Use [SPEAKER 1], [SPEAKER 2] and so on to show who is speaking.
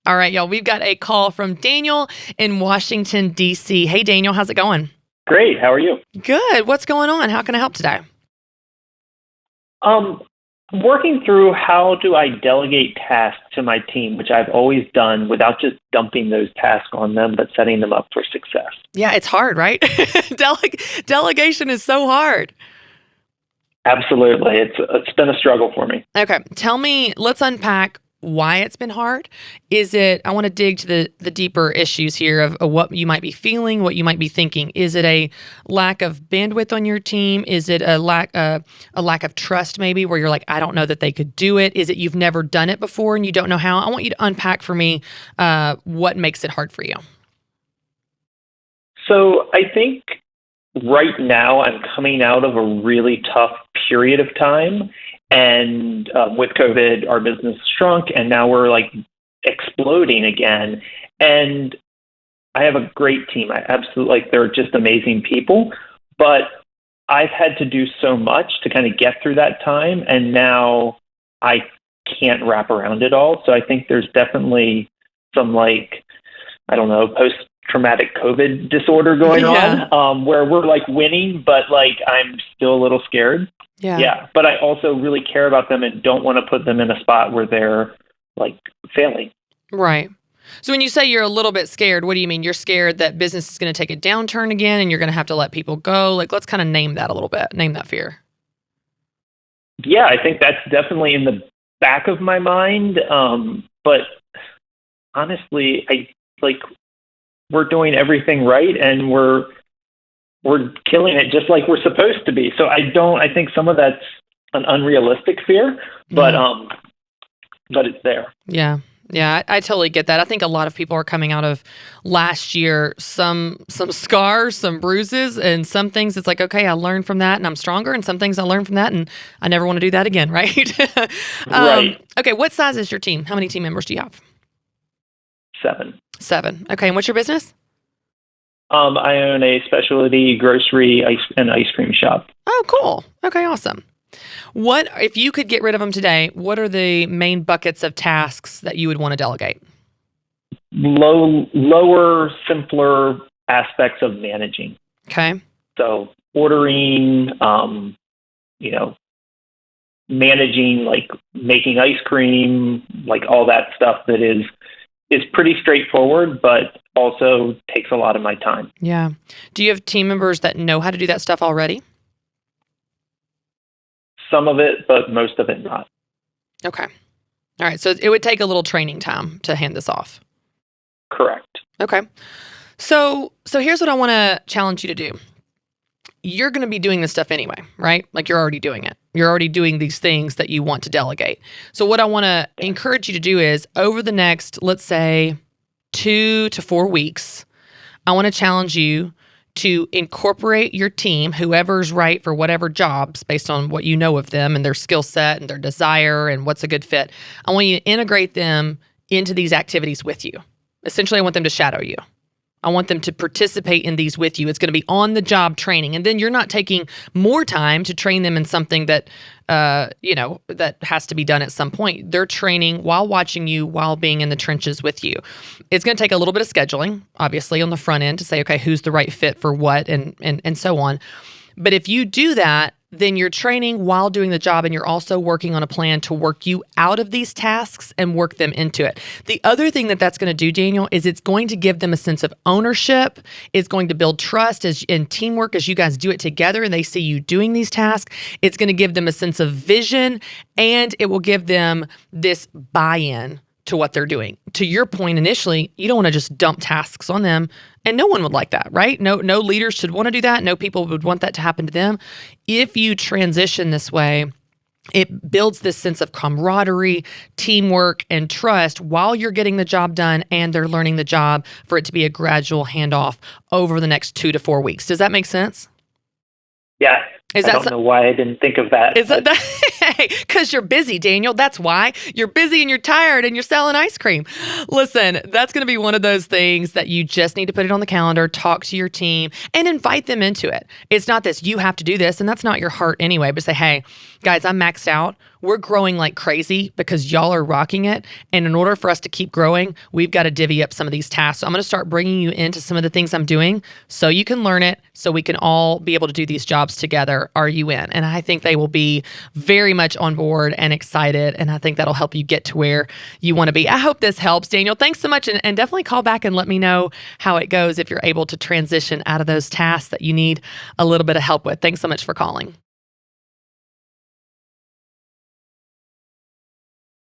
[SPEAKER 1] All right, y'all. We've got a call from Daniel in Washington, D.C. Hey, Daniel. How's it going?
[SPEAKER 2] Great. How are you?
[SPEAKER 1] Good. What's going on? How can I help today?
[SPEAKER 2] Working through how do I delegate tasks to my team, which I've always done without just dumping those tasks on them, but setting them up for success.
[SPEAKER 1] Yeah, it's hard, right? Delegation is so hard.
[SPEAKER 2] Absolutely. It's been a struggle for me.
[SPEAKER 1] Okay. Tell me, let's unpack why it's been hard. I want to dig to the deeper issues here of what you might be feeling, what you might be thinking. Is it a lack of bandwidth on your team? Is it a lack of trust maybe where you're like, I don't know that they could do it? Is it you've never done it before and you don't know how? I want you to unpack for me what makes it hard for you.
[SPEAKER 2] So I think right now I'm coming out of a really tough period of time. And with COVID, our business shrunk, and now we're like exploding again. And I have a great team. I absolutely they're just amazing people. But I've had to do so much to kind of get through that time, and now I can't wrap around it all. So I think there's definitely some post-traumatic COVID disorder going on, where we're like winning, but like I'm still a little scared. Yeah. But I also really care about them and don't want to put them in a spot where they're like failing.
[SPEAKER 1] Right. So when you say you're a little bit scared, what do you mean? You're scared that business is going to take a downturn again and you're going to have to let people go? Like, let's kind of name that a little bit. Name that fear.
[SPEAKER 2] Yeah, I think that's definitely in the back of my mind. But honestly, we're doing everything right and we're killing it just like we're supposed to be. So I think some of that's an unrealistic fear, but it's there.
[SPEAKER 1] Yeah. Yeah, I totally get that. I think a lot of people are coming out of last year, some scars, some bruises, and some things it's like, okay, I learned from that and I'm stronger, and some things I learned from that and I never want to do that again, right?
[SPEAKER 2] Right.
[SPEAKER 1] Okay, what size is your team? How many team members do you have?
[SPEAKER 2] 7.
[SPEAKER 1] Okay, and what's your business?
[SPEAKER 2] I own a specialty grocery and ice cream shop.
[SPEAKER 1] Oh, cool. Okay, awesome. What, if you could get rid of them today, what are the main buckets of tasks that you would want to delegate?
[SPEAKER 2] Lower, simpler aspects of managing.
[SPEAKER 1] Okay.
[SPEAKER 2] So ordering, managing, like making ice cream, like all that stuff that is pretty straightforward, but also takes a lot of my time.
[SPEAKER 1] Yeah. Do you have team members that know how to do that stuff already?
[SPEAKER 2] Some of it, but most of it not.
[SPEAKER 1] Okay. All right. So it would take a little training time to hand this off.
[SPEAKER 2] Correct.
[SPEAKER 1] Okay. So here's what I want to challenge you to do. You're going to be doing this stuff anyway, right? Like you're already doing it. You're already doing these things that you want to delegate. So what I want to encourage you to do is over the next, let's say, 2 to 4 weeks, I want to challenge you to incorporate your team, whoever's right for whatever jobs based on what you know of them and their skill set and their desire and what's a good fit. I want you to integrate them into these activities with you. Essentially, I want them to shadow you. I want them to participate in these with you. It's going to be on-the-job training. And then you're not taking more time to train them in something that, that has to be done at some point. They're training while watching you, while being in the trenches with you. It's going to take a little bit of scheduling, obviously, on the front end to say, okay, who's the right fit for what and so on. But if you do that, then you're training while doing the job and you're also working on a plan to work you out of these tasks and work them into it. The other thing that's going to do, Daniel, is it's going to give them a sense of ownership. It's going to build trust and teamwork as you guys do it together and they see you doing these tasks. It's going to give them a sense of vision and it will give them this buy-in to what they're doing. To your point initially, you don't want to just dump tasks on them, and no one would like that, right? No leaders should want to do that. No people would want that to happen to them. If you transition this way, it builds this sense of camaraderie, teamwork, and trust while you're getting the job done and they're learning the job for it to be a gradual handoff over the next 2 to 4 weeks. Does that make sense?
[SPEAKER 2] Yeah,
[SPEAKER 1] Is
[SPEAKER 2] I
[SPEAKER 1] that
[SPEAKER 2] don't know why I didn't think of that.
[SPEAKER 1] Is that because you're busy, Daniel? That's why you're busy and you're tired and you're selling ice cream. Listen, that's going to be one of those things that you just need to put it on the calendar, talk to your team, and invite them into it. It's not this, you have to do this, and that's not your heart anyway, but say, hey, guys, I'm maxed out. We're growing like crazy because y'all are rocking it. And in order for us to keep growing, we've got to divvy up some of these tasks. So I'm going to start bringing you into some of the things I'm doing so you can learn it, so we can all be able to do these jobs together. Are you in? And I think they will be very much on board and excited. And I think that'll help you get to where you want to be. I hope this helps, Daniel. Thanks so much. And definitely call back and let me know how it goes if you're able to transition out of those tasks that you need a little bit of help with. Thanks so much for calling.